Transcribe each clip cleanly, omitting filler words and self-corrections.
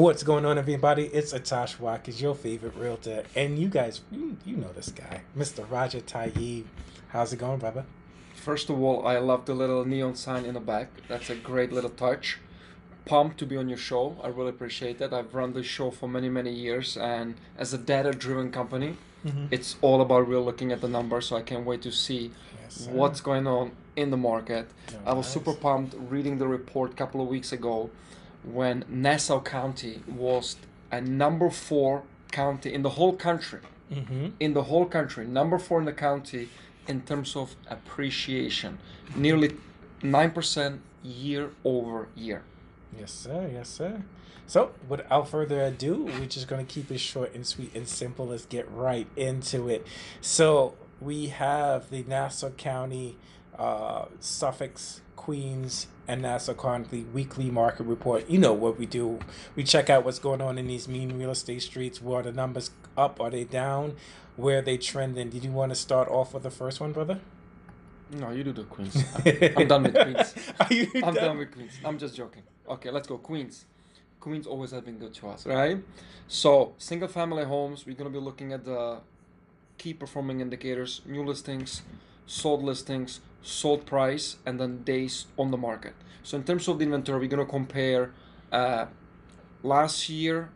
What's going on, everybody? It's Atash Watkins, your favorite realtor, and you guys, you know this guy, Mr. Roger Tayyib. How's it going, brother? First of all, I love the little neon sign in the back. That's a great little touch. Pumped to be on your show. I really appreciate that. I've run this show for many, many years, and as a data-driven company, it's all about real looking at the numbers. So I can't wait to see Yes, sir. what's going on in the market. I was Nice. super pumped reading the report a couple of weeks ago when Nassau County was a number 4 county in the whole country. In the whole country, number 4 in the county in terms of appreciation, nearly 9% year over year. Yes, sir. Yes, sir. So, without further ado, we're just going to keep it short and sweet and simple. Let's get right into it. So, we have the Nassau County, Suffolk, Queens, and Nassau County weekly market report. You know what we do. We check out what's going on in these mean real estate streets. Were the numbers up? Are they down? Where are they trending? Did you want to start off with the first one, brother? No, you do the Queens. I'm done with Queens. Are you I'm done? done with Queens. I'm just joking. Okay, let's go. Queens. Queens always have been good to us, right? So, single family homes, we're going to be looking at the key performing indicators, new listings, sold price, and then days on the market. So, in terms of the inventory, we're going to compare last year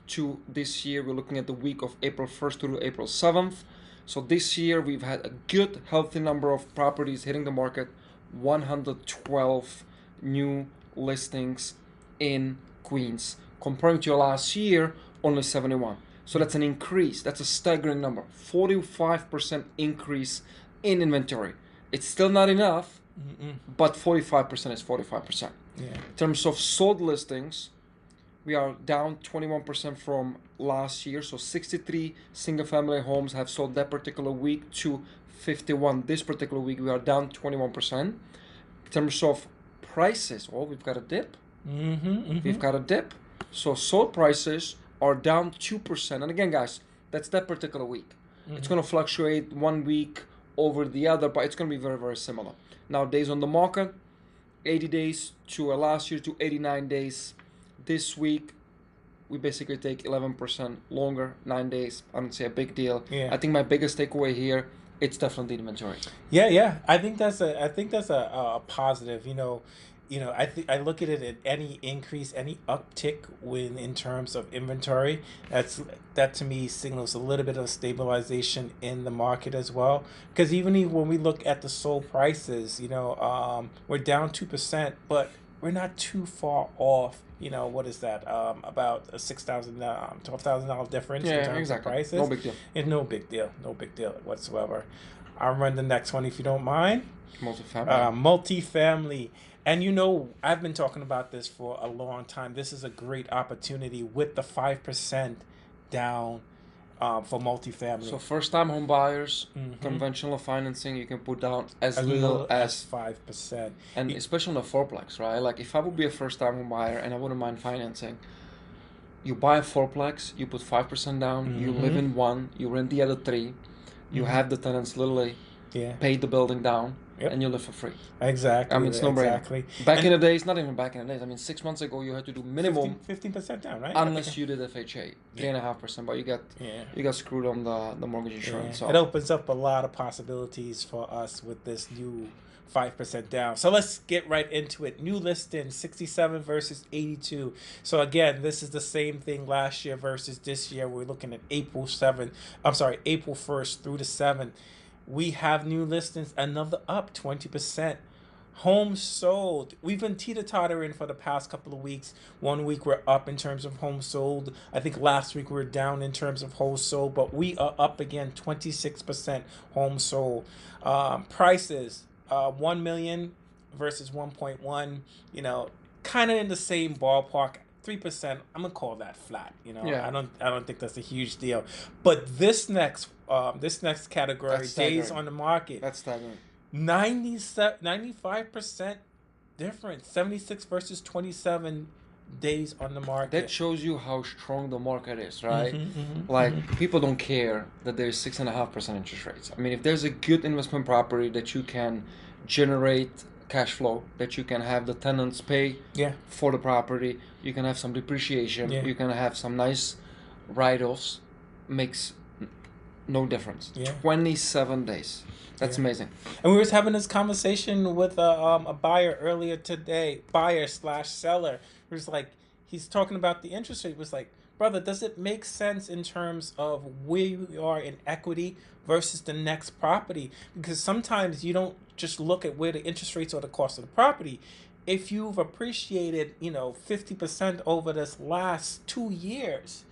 to this year. We're looking at the week of April 1st to April 7th. So this year we've had a good, healthy number of properties hitting the market, 112 new listings in Queens. Comparing to last year, only 71. So that's an increase. That's a staggering number. 45% increase in inventory. It's still not enough, but 45% is 45%. Yeah. In terms of sold listings, we are down 21% from last year. So 63 single family homes have sold that particular week to 51 this particular week. We are down 21%. In terms of prices, we've got a dip. We've got a dip. So sold prices are down 2%. And again, guys, that's that particular week. It's going to fluctuate one week over the other, but it's going to be very, very similar. Now, days on the market, 80 days to last year to 89 days. This week, we basically take 11% longer, 9 days. I don't say a big deal. Yeah. I think my biggest takeaway here, it's definitely the inventory. Yeah. I think that's a positive. I look at it at any increase, any uptick in terms of inventory. That to me signals a little bit of stabilization in the market as well. Because even when we look at the sold prices, we're down 2%, but we're not too far off. What is that? About a $6,000, $12,000 difference in terms of prices. No big deal. It's no big deal. No big deal whatsoever. I'll run the next one if you don't mind. Multifamily. And I've been talking about this for a long time. This is a great opportunity with the 5% down for multifamily. So first-time home buyers, conventional financing, you can put down as little as 5%. And especially on the fourplex, right? Like if I would be a first-time home buyer and I wouldn't mind financing, you buy a fourplex, you put 5% down, you live in one, you rent the other 3, you have the tenants literally pay the building down, and you live for free. Exactly. I mean, it's no brainer. Exactly. Back in the days, not even back in the days. I mean, 6 months ago, you had to do minimum 15% down, right? unless you did FHA, 3.5%. But you got screwed on the mortgage insurance. So it opens up a lot of possibilities for us with this new 5% down. So let's get right into it. New listing 67 versus 82. So again, this is the same thing last year versus this year. We're looking at April 1st through the 7th. We have new listings, another up 20%. Homes sold. We've been teeter-tottering for the past couple of weeks. 1 week we're up in terms of homes sold. I think last week we were down in terms of homes sold, but we are up again 26% homes sold. Prices, 1 million versus 1.1, kind of in the same ballpark. 3%, I'm gonna call that flat. I don't think that's a huge deal. But this next category, days on the market, that's staggering. 95% difference. 76 versus 27 days on the market. That shows you how strong the market is, right? People don't care that there's 6.5% interest rates. I mean, if there's a good investment property that you can generate cash flow that you can have the tenants pay Yeah. for the property. You can have some depreciation. Yeah. You can have some nice write-offs. Makes no difference. Yeah. 27 days. That's Yeah. amazing. And we was having this conversation with a buyer earlier today, buyer slash seller, who's like, he's talking about the interest rate. Was like, brother, does it make sense in terms of where you are in equity versus the next property? Because sometimes you don't just look at where the interest rates or the cost of the property. If you've appreciated, 50% over this last 2 years,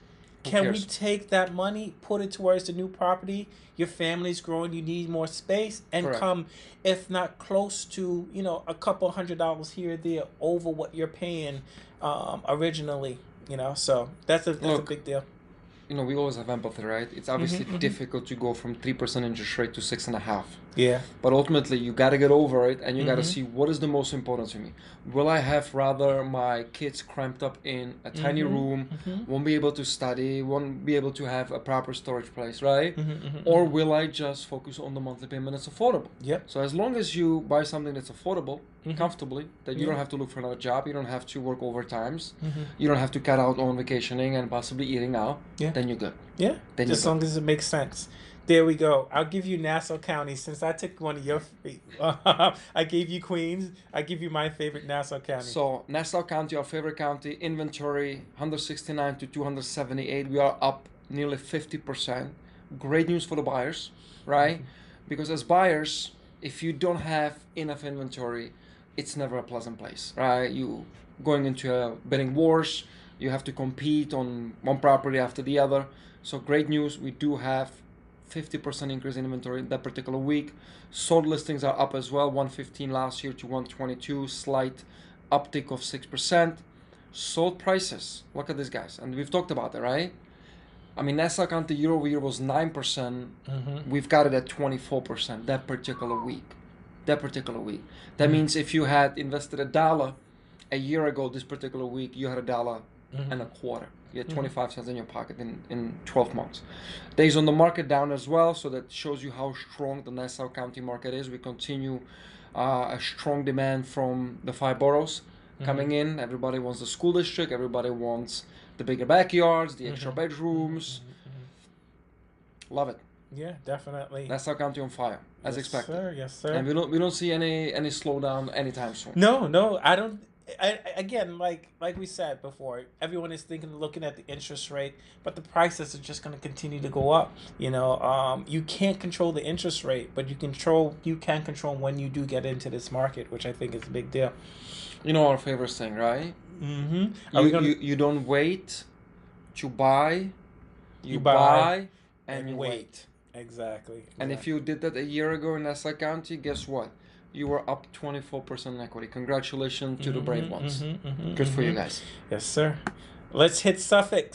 Who can we cares? take that money, put it towards the new property? Your family's growing, you need more space, and Correct. come, if not close to, a couple $100 here or there over what you're paying originally. So that's a Look, big deal. We always have empathy, right? It's obviously difficult to go from 3% interest rate to 6.5%. Yeah. But ultimately, you got to get over it, and you got to Mhm. see what is the most important to me. Will I have rather my kids cramped up in a tiny room, won't be able to study, won't be able to have a proper storage place, right? Or will I just focus on the monthly payment that's affordable? Yep. So as long as you buy something that's affordable, comfortably, that you Yeah. don't have to look for another job, you don't have to work overtimes, Mhm. you don't have to cut out on vacationing and possibly eating out, Yeah. then you're good. Yeah. Then Just as you're long as it makes sense. There we go. I'll give you Nassau County since I took one of your. I gave you Queens. I give you my favorite Nassau County. So Nassau County, our favorite county, inventory 169 to 278. We are up nearly 50%. Great news for the buyers, right? Because as buyers, if you don't have enough inventory, it's never a pleasant place, right? You going into a bidding wars, you have to compete on one property after the other. So great news, we do have 50% increase in inventory that particular week. Sold listings are up as well, 115 last year to 122, slight uptick of 6%. Sold prices, look at this, guys, and we've talked about that, right? I mean, Nassau County year over year was 9%. We've got it at 24% that particular week. That means if you had invested $1 a year ago, this particular week, you had $1.25. You had 25 cents in your pocket in 12 months. Days on the market down as well, so that shows you how strong the Nassau County market is. We continue a strong demand from the 5 boroughs coming in. Everybody wants the school district. Everybody wants the bigger backyards, the extra bedrooms. Love it. Yeah, definitely. Nassau County on fire, as Yes, expected. sir. Yes, sir. And we don't see any slowdown anytime soon. No, I don't. Again, like we said before, everyone is looking at the interest rate, but the prices are just going to continue to go up. You can't control the interest rate, but you can control when you do get into this market, which I think is a big deal. Our favorite thing, right? Mm-hmm. You don't wait to buy, you buy buy and you wait. Exactly. And if you did that a year ago in Nassau County, guess what? You were up 24% in equity. Congratulations to the brave ones. Good for you guys. Yes, sir. Let's hit Suffolk.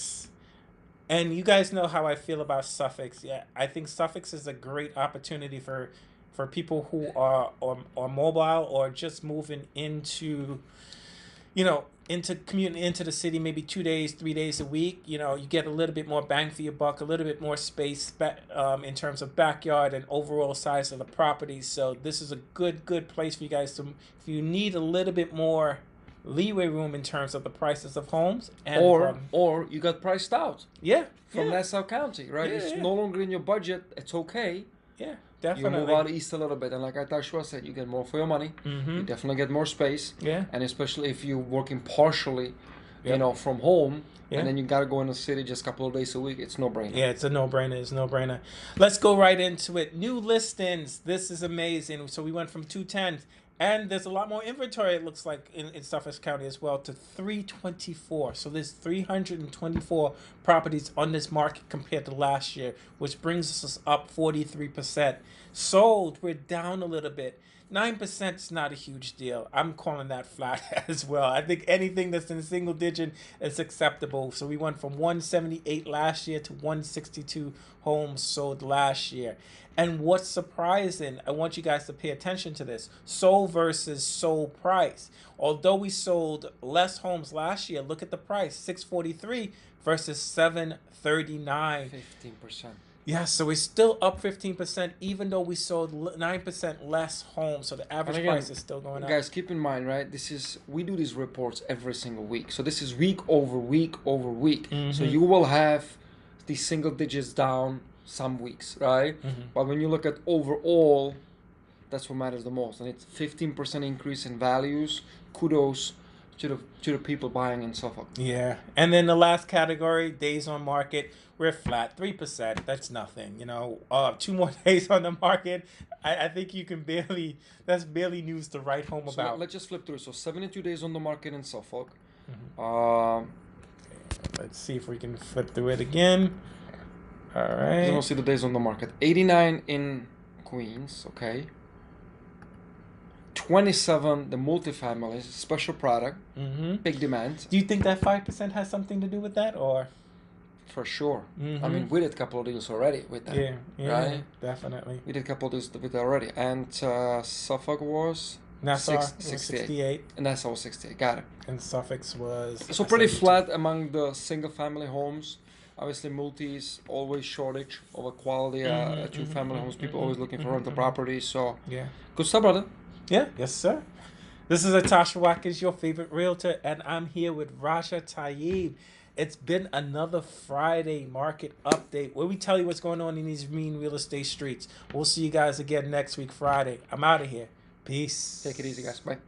And you guys know how I feel about Suffolk. Yeah, I think Suffolk is a great opportunity for people who are mobile or just moving into, into commuting into the city maybe 2 days, 3 days a week. You get a little bit more bang for your buck, a little bit more space in terms of backyard and overall size of the property. So this is a good place for you guys to, if you need a little bit more leeway room in terms of the prices of homes. And or you got priced out. Yeah. From Nassau County, right? Yeah, it's no longer in your budget. It's okay. Yeah, definitely. You move out east a little bit, and like Tashua said, you get more for your money. You definitely get more space. Yeah. And especially if you're working partially, from home, and then you gotta go in the city just a couple of days a week, it's no-brainer. Yeah, it's a no-brainer. Let's go right into it. New listings. This is amazing. So we went from 210, and there's a lot more inventory, it looks like, in Suffolk County as well, to 324. So there's 324 properties on this market compared to last year, which brings us up 43%. Sold, we're down a little bit. 9% is not a huge deal. I'm calling that flat as well. I think anything that's in single digit is acceptable. So we went from 178 last year to 162 homes sold last year. And what's surprising, I want you guys to pay attention to this, sold versus sold price. Although we sold less homes last year, look at the price, $643 versus $739. 15%. Yeah, so we're still up 15%, even though we sold 9% less homes. So the And average again, price is still going up. guys, keep in mind, right? We do these reports every single week. So this is week over week over week. So you will have these single digits down some weeks, right? But when you look at overall, that's what matters the most. And it's 15% increase in values. Kudos to the people buying in Suffolk. Yeah, and then the last category, days on market, we're flat, 3%. That's nothing, 2 more days on the market. I think you can barely. That's barely news to write home So about. let's just flip through. So 72 days on the market in Suffolk. Let's see if we can flip through it again. All Then we'll right. see the days on the market. 89 in Queens, okay. 27 the multifamily, special product, big demand. Do you think that 5% has something to do with that, or? For sure. I mean, we did a couple of deals already with that. Yeah, right? definitely. We did a couple of deals with that already. And Suffolk was Nassau was 68. 68, And Nassau was 68. Got it. and Suffolk was. So pretty flat among the single family homes. Obviously, multis, always shortage of a quality two family homes. People always looking for rental properties. So, Yeah. good stuff, brother. Yeah, yes, sir. This is Atasha Watkins, your favorite realtor, and I'm here with Raja Tayyib. It's been another Friday market update where we tell you what's going on in these mean real estate streets. We'll see you guys again next week, Friday. I'm out of here. Peace. Take it easy, guys. Bye.